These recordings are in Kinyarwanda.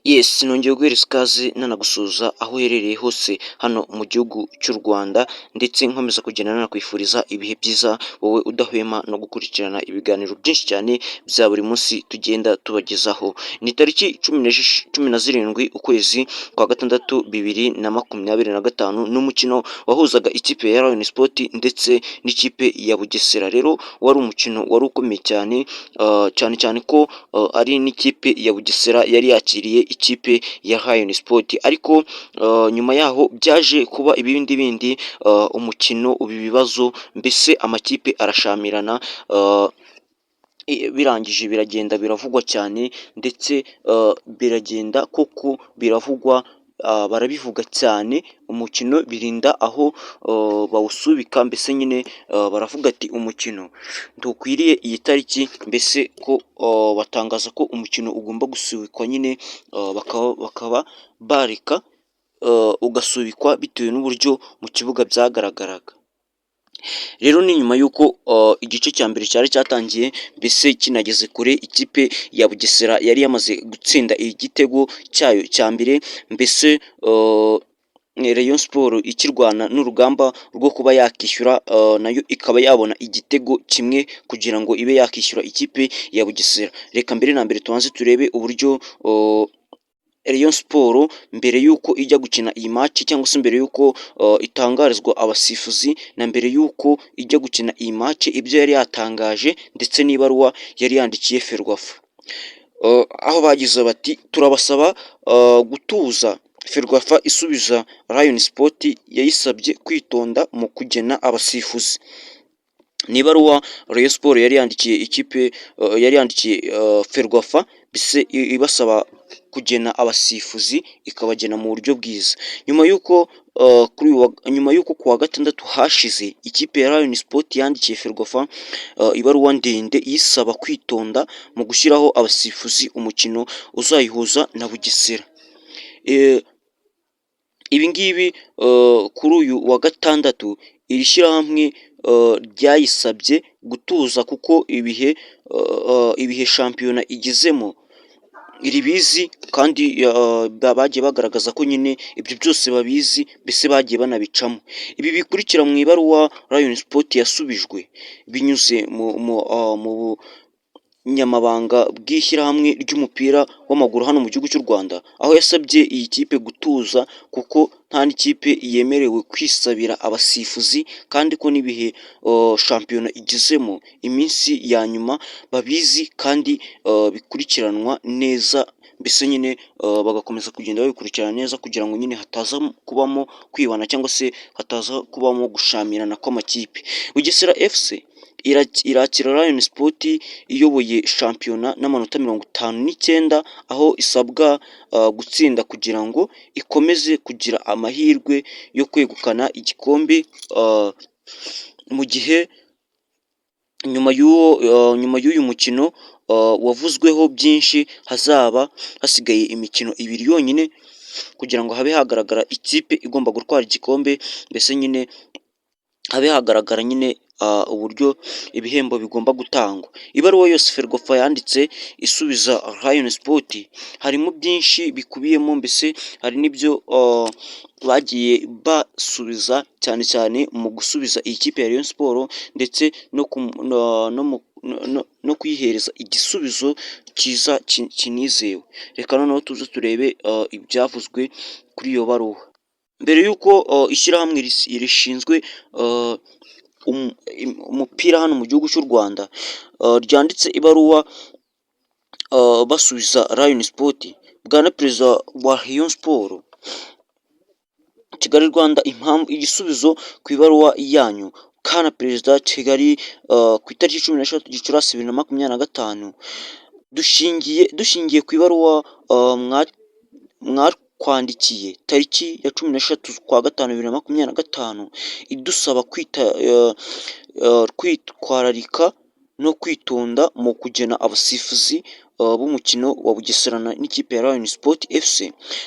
Yes, nongeye guhereza ikaze nanagusuhuza aho uherereye hose hano mu gihugu cy'u Rwanda ndetse nkomeza kugenda nanakwifuriza ibihe byiza wowe udahwema no gukurikirana ibiganiro byinshi cyane bya buri munsi tugenda tubagezaho. Ni tariki cumi na zirindwi ukwezi kwa gatandatu 2025 n'umukino wahuzaga ikipe ya Rayon Sport ndetse n'ikipe ya Bugesera. Rero wari umukino wari ukomeye cyane cyane cyane ko ari n'ikipe ya Bugesera yari yakiriye ikipe ya Rayon Sport, ariko nyuma yaho byaje kuba ibindi bindi, umukino uba ibibazo, mbese amakipe arashamirana, birangije biragenda biravugwa cyane ndetse biragenda koko biravugwa, barabivuga cyane umukino birinda aho bawusubika, mbese nyine baravuga ati umukino ntukwiriye iyi tariki, mbese ko batangaza ko umukino ugomba gusubikwa nyine, bakaba bareka ugasubikwa bitewe n'uburyo mu kibuga byagaragaraga. Rero ni nyuma y'uko igice cya mbere cyari cyatangiye, mbese kinageze kure, ikipe ya Bugesera yari yamaze gutsinda igitego cyayo cya mbere, mbese Rayon Sport ikirwana n'urugamba rwo kuba yakishyura, nayo ikaba yabona igitego kimwe kugira ngo ibe yakishyura ikipe ya Bugesera. Reka mbere na mbere tubanze turebe uburyo Rayon Sport mbere y'uko ijya gukina iyi match, cyangwa se mbere y'uko itangarizwa abasifuzi, na mbere y'uko ijya gukina iyi match, ibyo yari yatangaje ndetse n'ibaruwa yari yandikiye Ferwafa, aho bagize bati turabasaba gutuza. Ferwafa isubiza Rayon Sport yayisabye kwitonda mu kugena abasifuzi. Ni ibaruwa Rayon Sport yari yandikiye ikipe, yari yandikiye Ferwafa, bise ibasaba kugena abasifuzi, ikabagena mu buryo bwiza. Nyuma y'uko kuwa gatandatu hashize ikipe ya Rayon Sport yandikiye Ferwafa ibaruwa ndende isaba kwitonda mu gushyiraho abasifuzi umukino uzayihuza na Bugesera. Ibi ngibi kuri uyu wa gatandatu iri shyirahamwe ryayisabye gutuza, kuko ibihe shampiyona igezemo iribizi, kandi bagiye bagaragaza ko nyine ibyo byose babizi, mbese bagiye banabicamo. Ibi bikurikira mu ibaruwa Rayon Sport yasubijwe binyuze mu nyamabanga bw'ishyirahamwe ry'umupira w'amaguru hano mu gihugu cy'u Rwanda, aho yasabye iyi kipe gutuza kuko nta n'ikipe yemerewe kwisabira abasifuzi, kandi ko n'ibihe shampiyona igezemo iminsi ya nyuma babizi kandi bikurikiranwa neza, mbese nyine bagakomeza kugenda babikurikirana neza kugira ngo nyine hataza kubamo kwibana cyangwa se hataza kubamo gushamirana kw'amakipe. Bugesera FC irakira Rayon Sport iyoboye shampiyona n'amanota 59, aho isabwa gutsinda kugira ngo ikomeze kugira amahirwe yo kwegukana igikombe, mu gihe nyuma y'uyu mukino wavuzweho byinshi, hazaba hasigaye imikino 2 yonyine kugira ngo habe hagaragara ikipe igomba gutwara igikombe, mbese nyine habe hagaragara nyine uburyo ibihembo bigomba gutangwa. Ibaruwa yose Ferwafa yanditse isubiza Rayon Sport harimo byinshi bikubiyemo, mbese hari n'ibyo bagiye basubiza, cyane cyane mu gusubiza iyi kipe ya Rayon Sport ndetse no kuyihereza igisubizo cyiza kinizewe. Reka noneho tuze turebe ibyavuzwe kuri iyo baruwa. Mbere y'uko ishyirahamwe rishinzwe umupira hano mu gihugu cy'u Rwanda ryanditse ibaruwa basubiza Rayon Sport, bwana perezida wa Rayon Sport Kigali Rwanda, impamvu igisubizo ku ibaruwa yanyu kana perezida Kigali ku itariki 16 Gicurasi 2025, dushingiye ku ibaruwa kwandikiye tariki ya 16 kwa gatanu 2025 idusaba kwitwararika no kwitonda mu kugena abasifuzi b'umukino wa Bugesera n'ikipe ya Rayon Sport FC.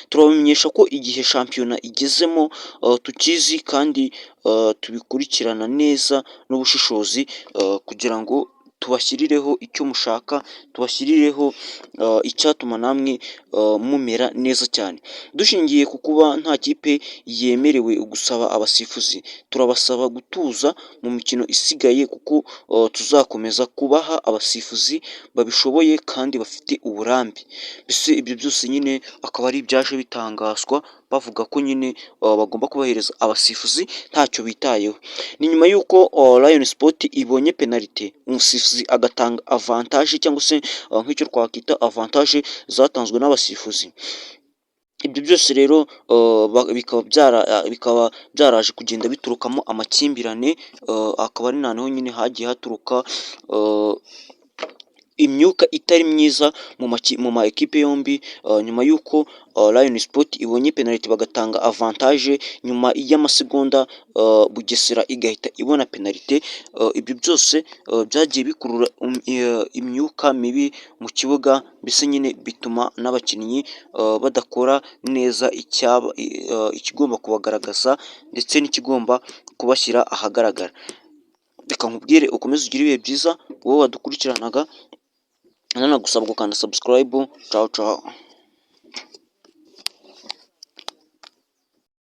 Turabamenyesha ko igihe shampiyona igezemo tukizi kandi tubikurikirana neza n'ubushishozi, kugira ngo tubashyirireho icyo mushaka, tubashyirireho icyatuma namwe mumera neza cyane. Dushingiye ku kuba nta kipe yemerewe gusaba abasifuzi, turabasaba gutuza mu mikino isigaye kuko tuzakomeza kubaha abasifuzi babishoboye kandi bafite uburambe. Mbese ibyo byose nyine akaba ari ibyaje bitangazwa bavuga ko nyine bagomba kubahiriza abasifuzi ntacyo bitayeho. Ni nyuma y'uko Rayon Sport ibonye penalite, umusifuzi agatanga avantage cyangwa se nk'icyo twakwita avantage zatanzwe n'abasifuzi. Ibyo byose rero bikaba byaraje kugenda biturukamo amakimbirane, akaba ari naho nyine hagiye haturuka imyuka itari myiza mu ma ekipe yombi, nyuma y'uko Rayon Sport ibonye penaliti bagatanga avantage, nyuma y'amasegonda Bugesera igahita ibona penalite. Ibyo byose byagiye bikurura imyuka mibi mu kibuga, mbese nyine bituma n'abakinnyi badakora neza ikigomba kubagaragaza ndetse n'ikigomba kubashyira ahagaragara. Reka nkubwire ukomeze ugire ibihe byiza wowe wadukurikiranaga, nanagusaba gukanda subscribe. Ciao ciao.